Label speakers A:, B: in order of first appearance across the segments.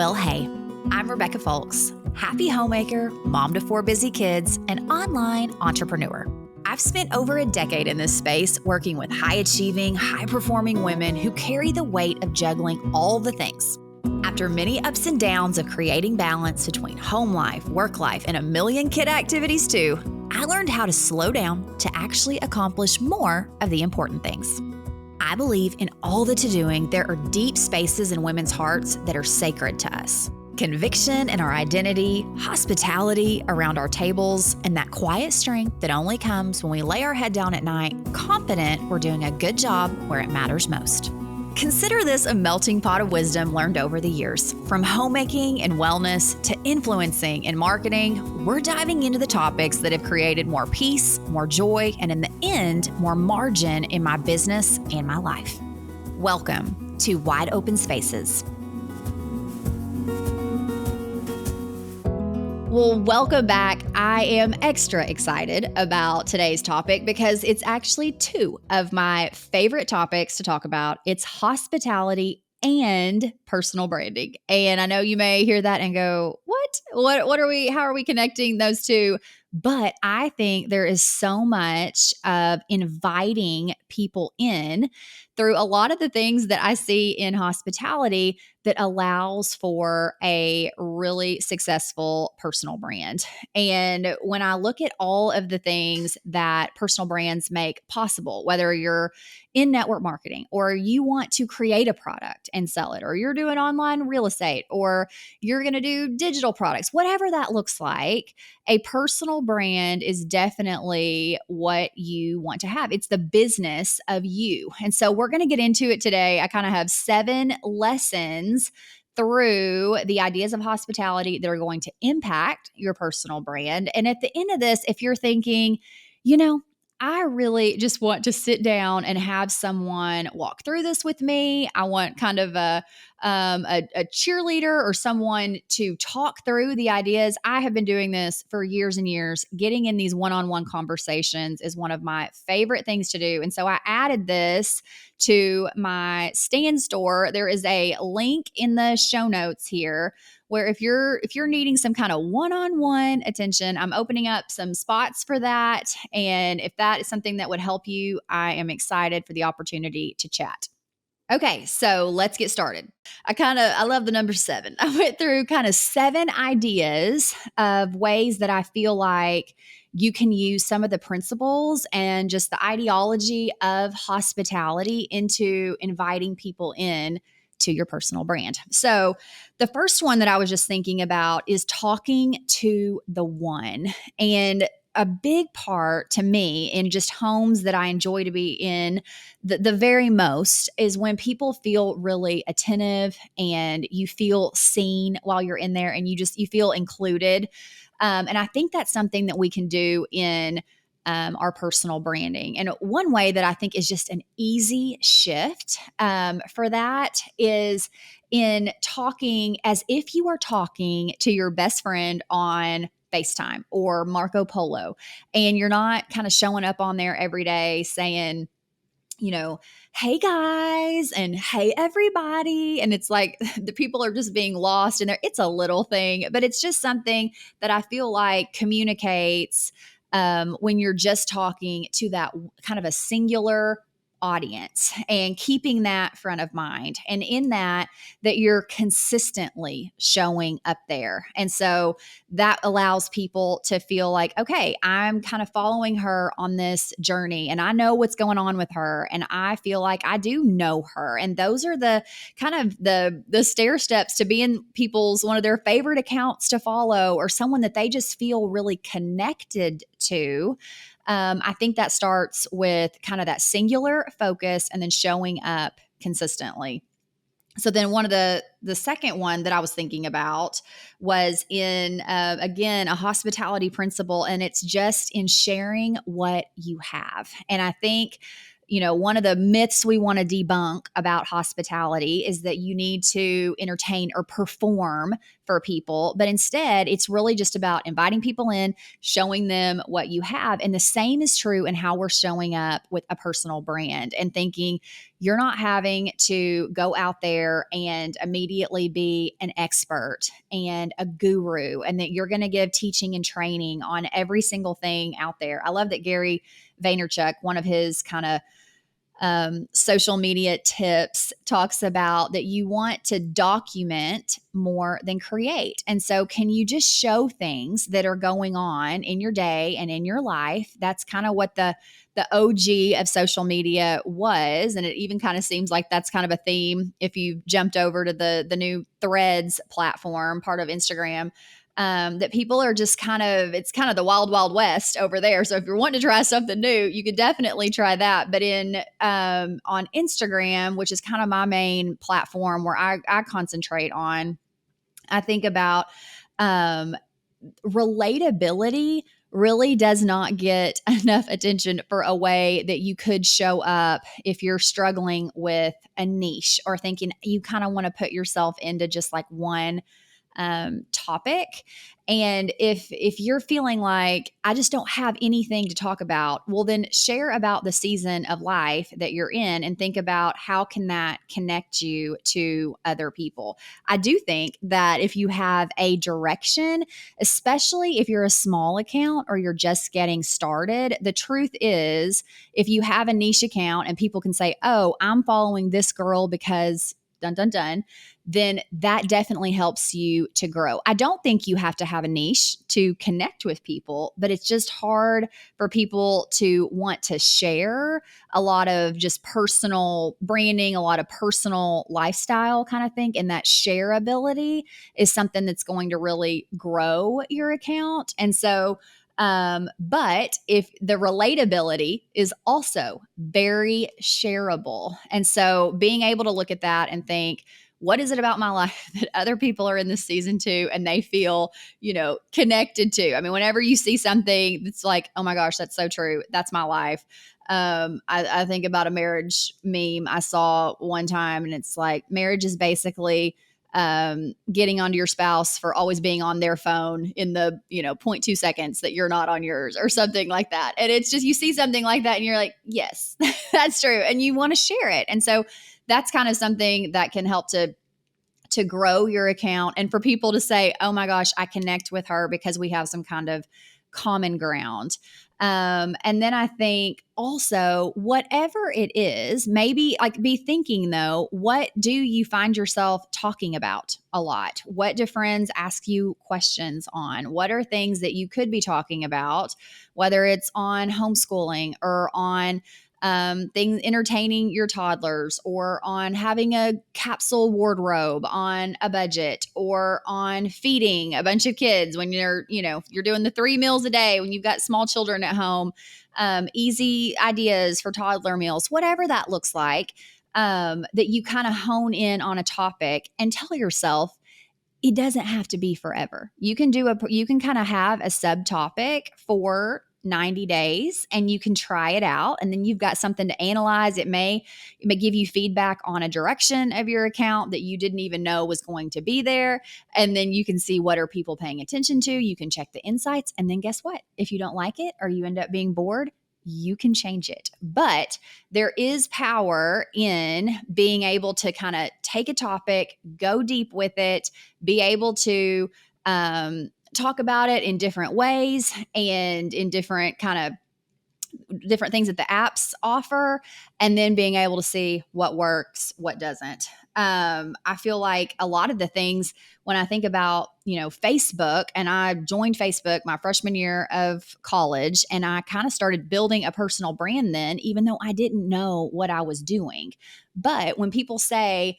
A: Well, hey, I'm Rebecca Folks, happy homemaker, mom to 4 busy kids, and online entrepreneur. I've spent over a decade in this space working with high-achieving, high-performing women who carry the weight of juggling all the things. After many ups and downs of creating balance between home life, work life, and a million kid activities too, I learned how to slow down to actually accomplish more of the important things. I believe in all the to-doing, there are deep spaces in women's hearts that are sacred to us. Conviction in our identity, hospitality around our tables, and that quiet strength that only comes when we lay our head down at night, confident we're doing a good job where it matters most. Consider this a melting pot of wisdom learned over the years. From homemaking and wellness to influencing and marketing, we're diving into the topics that have created more peace, more joy, and in the end, more margin in my business and my life. Welcome to Wide Open Spaces. Well, welcome back. I am extra excited about today's topic because it's actually two of my favorite topics to talk about. It's hospitality and personal branding. And I know you may hear that and go, how are we connecting those two? But I think there is so much of inviting people in through a lot of the things that I see in hospitality that allows for a really successful personal brand. And when I look at all of the things that personal brands make possible, whether you're in network marketing or you want to create a product and sell it, or you're doing online real estate, or you're going to do digital products, whatever that looks like, a personal brand is definitely what you want to have. It's the business of you. And so we're going to get into it today. I kind of have 7 lessons through the ideas of hospitality that are going to impact your personal brand. And at the end of this, if you're thinking, I really just want to sit down and have someone walk through this with me. I want kind of a cheerleader or someone to talk through the ideas. I have been doing this for years and years. Getting in these one-on-one conversations is one of my favorite things to do. And so I added this to my Stand store. There is a link in the show notes here where if you're needing some kind of one-on-one attention, I'm opening up some spots for that. And if that is something that would help you, I am excited for the opportunity to chat. Okay, so let's get started. I love the number 7. I went through kind of 7 ideas of ways that I feel like you can use some of the principles and just the ideology of hospitality into inviting people in to your personal brand. So the first one that I was just thinking about is talking to the one. And a big part to me in just homes that I enjoy to be in the very most is when people feel really attentive and you feel seen while you're in there and you feel included. And I think that's something that we can do in our personal branding. And one way that I think is just an easy shift for that is in talking as if you are talking to your best friend on FaceTime or Marco Polo, and you're not kind of showing up on there every day saying, hey guys, and hey everybody. And it's like the people are just being lost in there. It's a little thing, but it's just something that I feel like communicates when you're just talking to that kind of a singular audience and keeping that front of mind. And in that you're consistently showing up there. And so that allows people to feel like, okay, I'm kind of following her on this journey and I know what's going on with her. And I feel like I do know her. And those are the kind of the stair steps to being people's, one of their favorite accounts to follow or someone that they just feel really connected to. I think that starts with kind of that singular focus and then showing up consistently. So then one of the second one that I was thinking about was in, again, a hospitality principle, and it's just in sharing what you have. And I think, one of the myths we want to debunk about hospitality is that you need to entertain or perform for people, but instead it's really just about inviting people in, showing them what you have. And the same is true in how we're showing up with a personal brand and thinking, you're not having to go out there and immediately be an expert and a guru, and that you're going to give teaching and training on every single thing out there. I love that Gary Vaynerchuk, one of his kind of social media tips, talks about that you want to document more than create. And so, can you just show things that are going on in your day and in your life? That's kind of what the OG of social media was. And it even kind of seems like that's kind of a theme if you jumped over to the new Threads platform, part of Instagram. That people are just it's kind of the wild, wild west over there. So if you're wanting to try something new, you could definitely try that. But on Instagram, which is kind of my main platform where I concentrate on, I think about relatability really does not get enough attention for a way that you could show up if you're struggling with a niche or thinking you kind of want to put yourself into just like one topic. And if you're feeling like I just don't have anything to talk about, well, then share about the season of life that you're in and think about how can that connect you to other people. I do think that if you have a direction, especially if you're a small account or you're just getting started, the truth is if you have a niche account and people can say, oh, I'm following this girl because dun, dun, dun, then that definitely helps you to grow. I don't think you have to have a niche to connect with people, but it's just hard for people to want to share a lot of just personal branding, a lot of personal lifestyle kind of thing. And that shareability is something that's going to really grow your account. And so, but if the relatability is also very shareable. And so being able to look at that and think, what is it about my life that other people are in this season too and they feel, connected to? I mean, whenever you see something that's like, oh my gosh, that's so true. That's my life. I think about a marriage meme I saw one time, and it's like marriage is basically getting onto your spouse for always being on their phone in the, 0.2 seconds that you're not on yours or something like that. And it's just, you see something like that and you're like, yes, that's true. And you want to share it. And so that's kind of something that can help to grow your account and for people to say, oh my gosh, I connect with her because we have some kind of common ground. And then I think also, whatever it is, maybe like be thinking though, what do you find yourself talking about a lot? What do friends ask you questions on? What are things that you could be talking about, whether it's on homeschooling or on things entertaining your toddlers or on having a capsule wardrobe on a budget or on feeding a bunch of kids when you're doing the 3 meals a day when you've got small children at home, easy ideas for toddler meals, whatever that looks like, that you kind of hone in on a topic and tell yourself, it doesn't have to be forever. You can kind of have a subtopic for 90 days and you can try it out and then you've got something to analyze. It may give you feedback on a direction of your account that you didn't even know was going to be there. And then you can see what are people paying attention to. You can check the insights. And then guess what? If you don't like it or you end up being bored, you can change it. But there is power in being able to kind of take a topic, go deep with it, be able to talk about it in different ways and in different things that the apps offer, and then being able to see what works, what doesn't. I feel like a lot of the things when I think about, Facebook, and I joined Facebook my freshman year of college, and I kind of started building a personal brand then, even though I didn't know what I was doing. But when people say,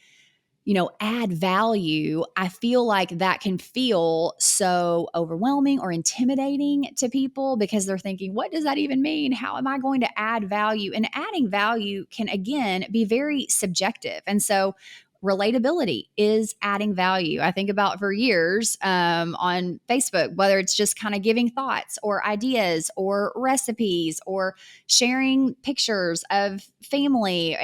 A: add value, I feel like that can feel so overwhelming or intimidating to people because they're thinking, what does that even mean? How am I going to add value? And adding value can, again, be very subjective. And so relatability is adding value. I think about for years on Facebook, whether it's just kind of giving thoughts or ideas or recipes or sharing pictures of family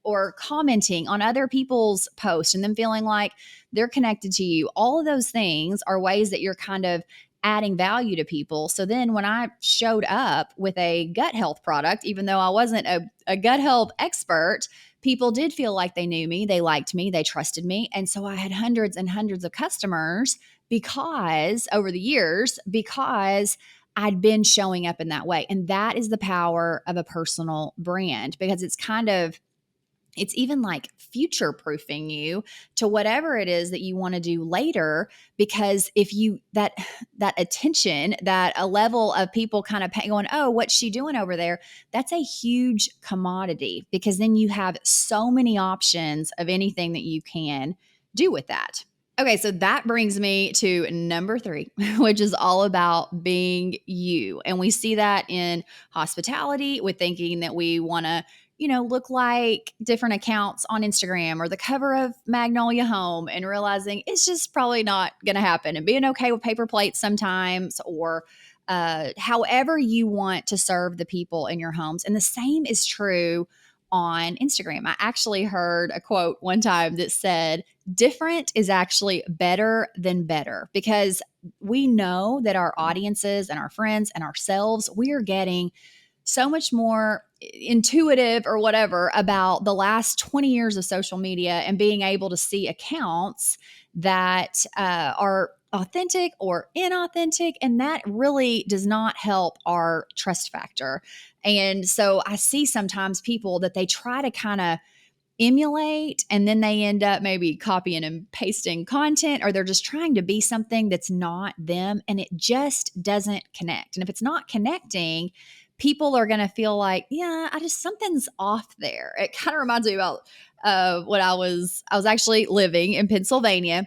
A: or commenting on other people's posts and them feeling like they're connected to you. All of those things are ways that you're kind of adding value to people. So then when I showed up with a gut health product, even though I wasn't a gut health expert, people did feel like they knew me, they liked me, they trusted me. And so I had hundreds and hundreds of customers because over the years, because I'd been showing up in that way. And that is the power of a personal brand, because it's even like future proofing you to whatever it is that you want to do later. Because if you, that attention, that a level of people kind of going, oh, what's she doing over there? That's a huge commodity, because then you have so many options of anything that you can do with that. Okay, so that brings me to number 3, which is all about being you. And we see that in hospitality with thinking that we want to, look like different accounts on Instagram or the cover of Magnolia Home, and realizing it's just probably not going to happen, and being okay with paper plates sometimes, or however you want to serve the people in your homes. And the same is true on Instagram. I actually heard a quote one time that said, different is actually better than better, because we know that our audiences and our friends and ourselves, we are getting so much more intuitive or whatever about the last 20 years of social media, and being able to see accounts that are authentic or inauthentic. And that really does not help our trust factor. And so I see sometimes people that they try to kind of emulate, and then they end up maybe copying and pasting content, or they're just trying to be something that's not them, and it just doesn't connect. And if it's not connecting, people are going to feel like, yeah, something's off there. It kind of reminds me about when I was actually living in Pennsylvania,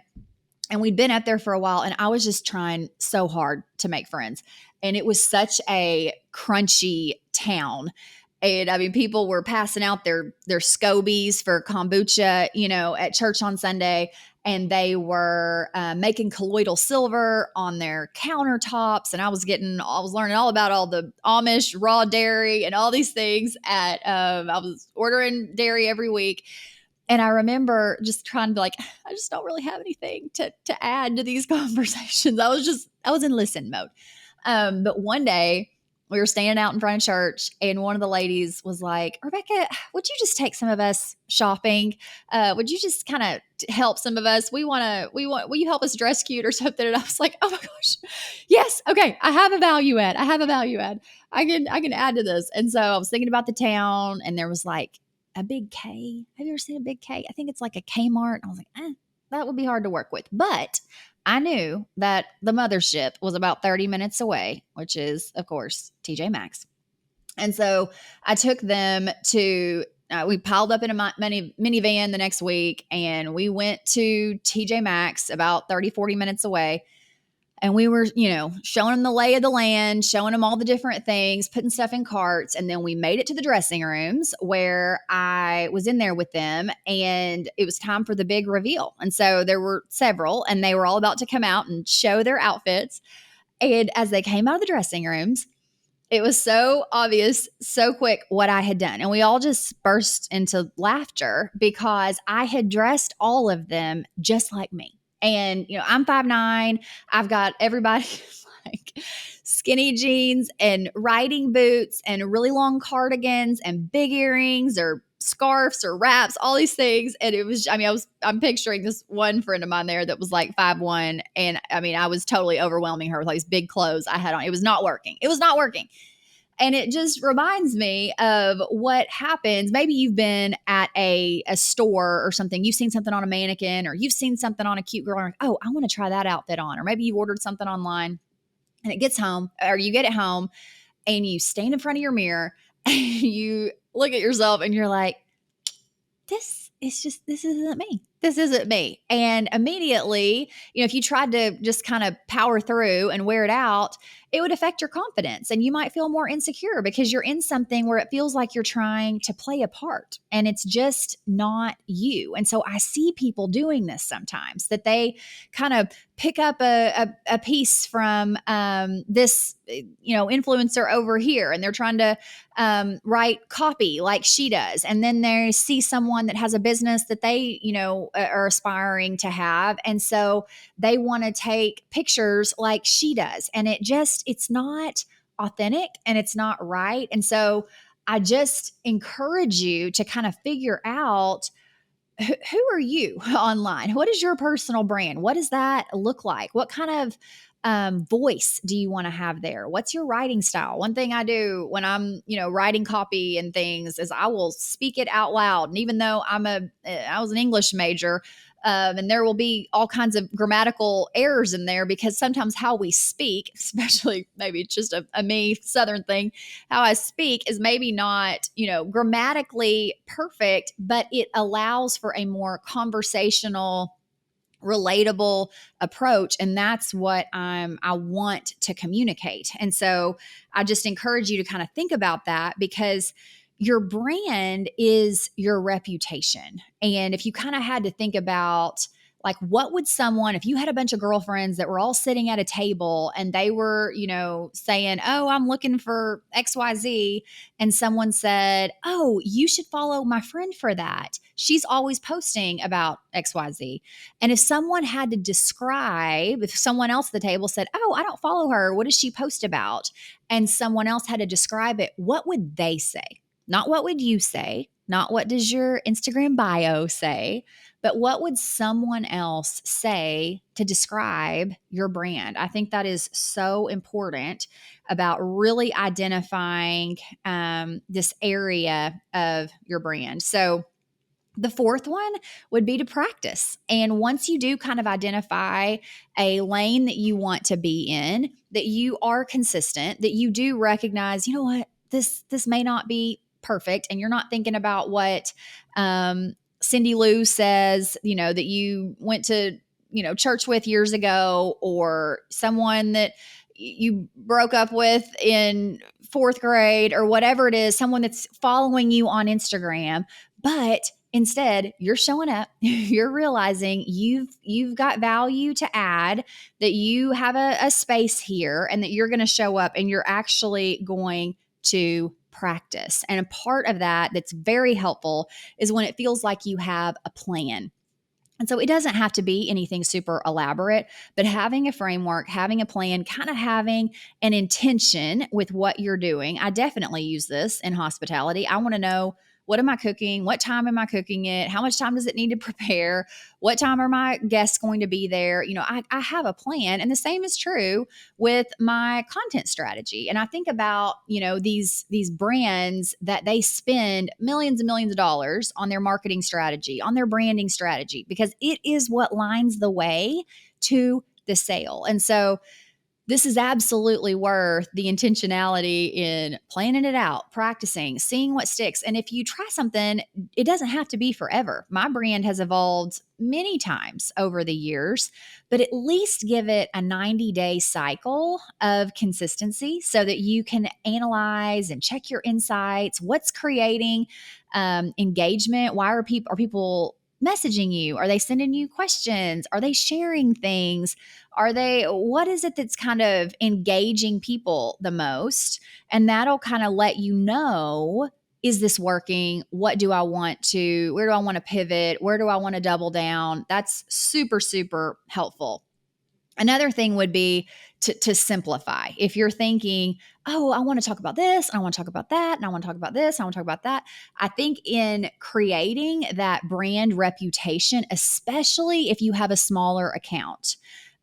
A: and we'd been out there for a while, and I was just trying so hard to make friends. And it was such a crunchy town. And I mean, people were passing out their scobies for kombucha, at church on Sunday. And they were making colloidal silver on their countertops. And I was learning all about all the Amish raw dairy and all these things I was ordering dairy every week. And I remember just trying to be like, I just don't really have anything to add to these conversations. I was in listen mode. But one day we were standing out in front of church, and one of the ladies was like, Rebecca, would you just take some of us shopping? Would you just kind of help some of us? Will you help us dress cute or something? And I was like, oh my gosh, yes. Okay. I have a value add. I can add to this. And so I was thinking about the town, and there was like a big K. Have you ever seen a big K? I think it's like a Kmart. I was like, that would be hard to work with. But I knew that the mothership was about 30 minutes away, which is, of course, TJ Maxx. And so I took them to, we piled up in a minivan the next week, and we went to TJ Maxx about 30, 40 minutes away. And we were, showing them the lay of the land, showing them all the different things, putting stuff in carts. And then we made it to the dressing rooms, where I was in there with them, and it was time for the big reveal. And so there were several, and they were all about to come out and show their outfits. And as they came out of the dressing rooms, it was so obvious, so quick what I had done. And we all just burst into laughter, because I had dressed all of them just like me. And, I'm 5'9". I've got everybody like skinny jeans and riding boots and really long cardigans and big earrings or scarves or wraps, all these things. And it was, I'm picturing this one friend of mine there that was like 5'1". And I was totally overwhelming her with all these big clothes I had on. It was not working. And it just reminds me of what happens. Maybe you've been at a store or something. You've seen something on a mannequin, or you've seen something on a cute girl. And like, oh, I want to try that outfit on. Or maybe you ordered something online, and it gets home, or you get it home, and you stand in front of your mirror and you look at yourself and you're like, this isn't me. This isn't me. And immediately, if you tried to just kind of power through and wear it out, it would affect your confidence, and you might feel more insecure because you're in something where it feels like you're trying to play a part, and it's just not you. And so I see people doing this sometimes, that they kind of pick up a piece from this, influencer over here, and they're trying to write copy like she does. And then they see someone that has a business that they, are aspiring to have. And so they want to take pictures like she does. And it's not authentic, and it's not right. And so I just encourage you to kind of figure out who are you online? What is your personal brand? What does that look like? What kind of voice do you want to have there? What's your writing style? One thing I do when I'm, writing copy and things is I will speak it out loud. And even though I was an English major, and there will be all kinds of grammatical errors in there because sometimes how we speak, especially maybe it's just a me Southern thing, how I speak is maybe not, grammatically perfect, but it allows for a more conversational, relatable approach, and that's what I want to communicate. And so I just encourage you to kind of think about that, because your brand is your reputation. And if you kind of had to think about, like, what would someone, if you had a bunch of girlfriends that were all sitting at a table and they were, saying, oh, I'm looking for XYZ, and someone said, oh, you should follow my friend for that, she's always posting about XYZ. And if someone had to describe, if someone else at the table said, oh, I don't follow her, what does she post about? And someone else had to describe it, what would they say? Not what would you say, not what does your Instagram bio say, but what would someone else say to describe your brand? I think that is so important about really identifying this area of your brand. So the fourth one would be to practice. And once you do kind of identify a lane that you want to be in, that you are consistent, that you do recognize, you know what, this may not be perfect, and you're not thinking about what Cindy Lou says, that you went to, church with years ago, or someone that you broke up with in fourth grade, or whatever it is, someone that's following you on Instagram. But instead, you're showing up, you're realizing you've got value to add, that you have a space here, and that you're going to show up and you're actually going to practice. And a part of that that's very helpful is when it feels like you have a plan. And so it doesn't have to be anything super elaborate, but having a framework, having a plan, kind of having an intention with what you're doing. I definitely use this in hospitality. I want to know, what am I cooking? What time am I cooking it? How much time does it need to prepare? What time are my guests going to be there? I have a plan. And the same is true with my content strategy. And I think about, these brands that they spend millions and millions of dollars on their marketing strategy, on their branding strategy, because it is what lines the way to the sale. And so this is absolutely worth the intentionality in planning it out, practicing, seeing what sticks. And if you try something, it doesn't have to be forever. My brand has evolved many times over the years, but at least give it a 90-day cycle of consistency so that you can analyze and check your insights. What's creating engagement? Why are people messaging you? Are they sending you questions? Are they sharing things? What is it that's kind of engaging people the most? And that'll kind of let you know, is this working? Where do I want to pivot? Where do I want to double down? That's super, super helpful. Another thing would be to simplify. If you're thinking, oh, I want to talk about this, I want to talk about that, and I want to talk about this, I want to talk about that. I think in creating that brand reputation, especially if you have a smaller account,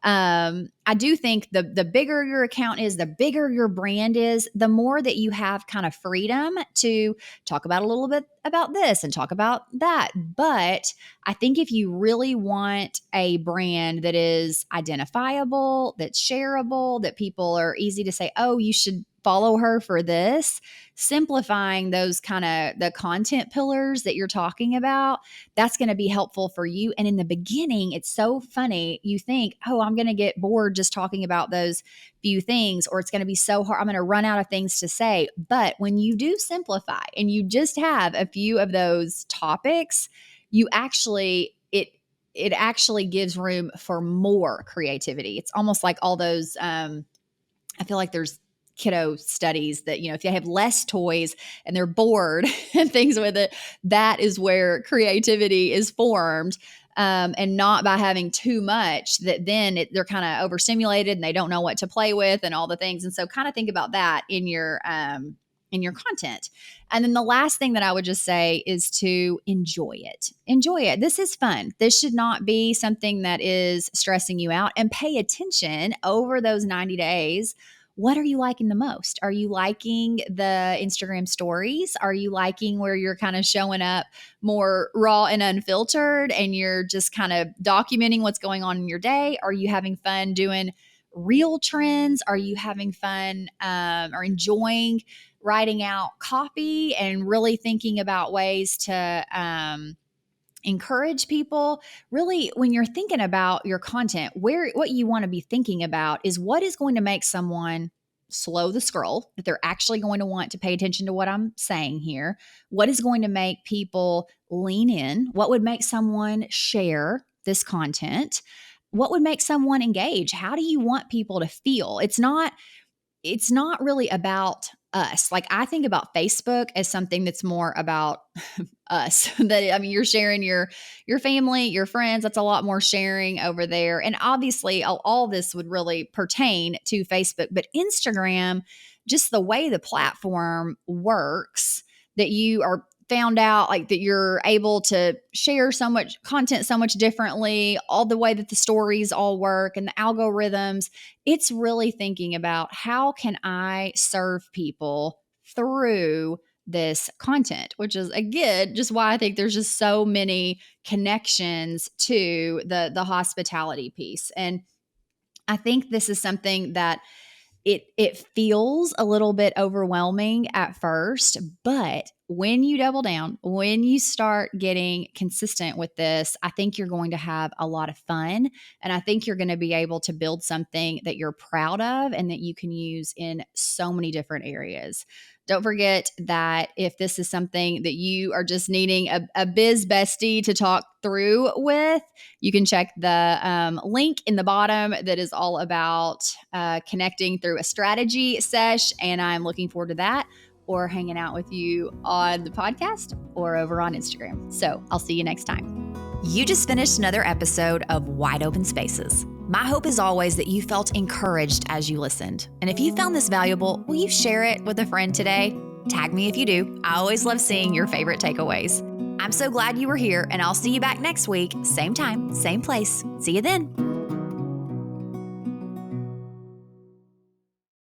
A: I do think the bigger your account is, the bigger your brand is, the more that you have kind of freedom to talk about a little bit about this and talk about that. But I think if you really want a brand that is identifiable, that's shareable, that people are easy to say, oh, you should follow her for this, simplifying those kind of the content pillars that you're talking about, that's going to be helpful for you. And in the beginning, it's so funny. You think, oh, I'm going to get bored just talking about those few things, or it's going to be so hard, I'm going to run out of things to say. But when you do simplify and you just have a few of those topics, you actually, it actually gives room for more creativity. It's almost like all those, I feel like there's kiddo studies that, if they have less toys and they're bored and things with it, that is where creativity is formed. And not by having too much that then they're kind of overstimulated and they don't know what to play with and all the things. And so kind of think about that in your in your content. And then the last thing that I would just say is to enjoy it. Enjoy it. This is fun. This should not be something that is stressing you out, and pay attention over those 90 days. What are you liking the most? Are you liking the Instagram stories? Are you liking where you're kind of showing up more raw and unfiltered and you're just kind of documenting what's going on in your day? Are you having fun doing real trends? Are you having fun or enjoying writing out copy and really thinking about ways to encourage people? Really, when you're thinking about your content, what you want to be thinking about is what is going to make someone slow the scroll, that they're actually going to want to pay attention to what I'm saying here. What is going to make people lean in? What would make someone share this content? What would make someone engage? How do you want people to feel? It's not really about us. Like, I think about Facebook as something that's more about us. You're sharing your family, your friends. That's a lot more sharing over there. And obviously, all this would really pertain to Facebook, but Instagram, just the way the platform works, that you are found out, like that you're able to share so much content so much differently, all the way that the stories all work and the algorithms. It's really thinking about, how can I serve people through this content, which is, again, just why I think there's just so many connections to the hospitality piece. And I think this is something that it feels a little bit overwhelming at first, but when you double down, when you start getting consistent with this, I think you're going to have a lot of fun. And I think you're going to be able to build something that you're proud of and that you can use in so many different areas. Don't forget that if this is something that you are just needing a biz bestie to talk through with, you can check the link in the bottom that is all about connecting through a strategy sesh. And I'm looking forward to that, or hanging out with you on the podcast or over on Instagram. So I'll see you next time. You just finished another episode of Wide Open Spaces. My hope is always that you felt encouraged as you listened. And if you found this valuable, will you share it with a friend today? Tag me if you do. I always love seeing your favorite takeaways. I'm so glad you were here, and I'll see you back next week. Same time, same place. See you then.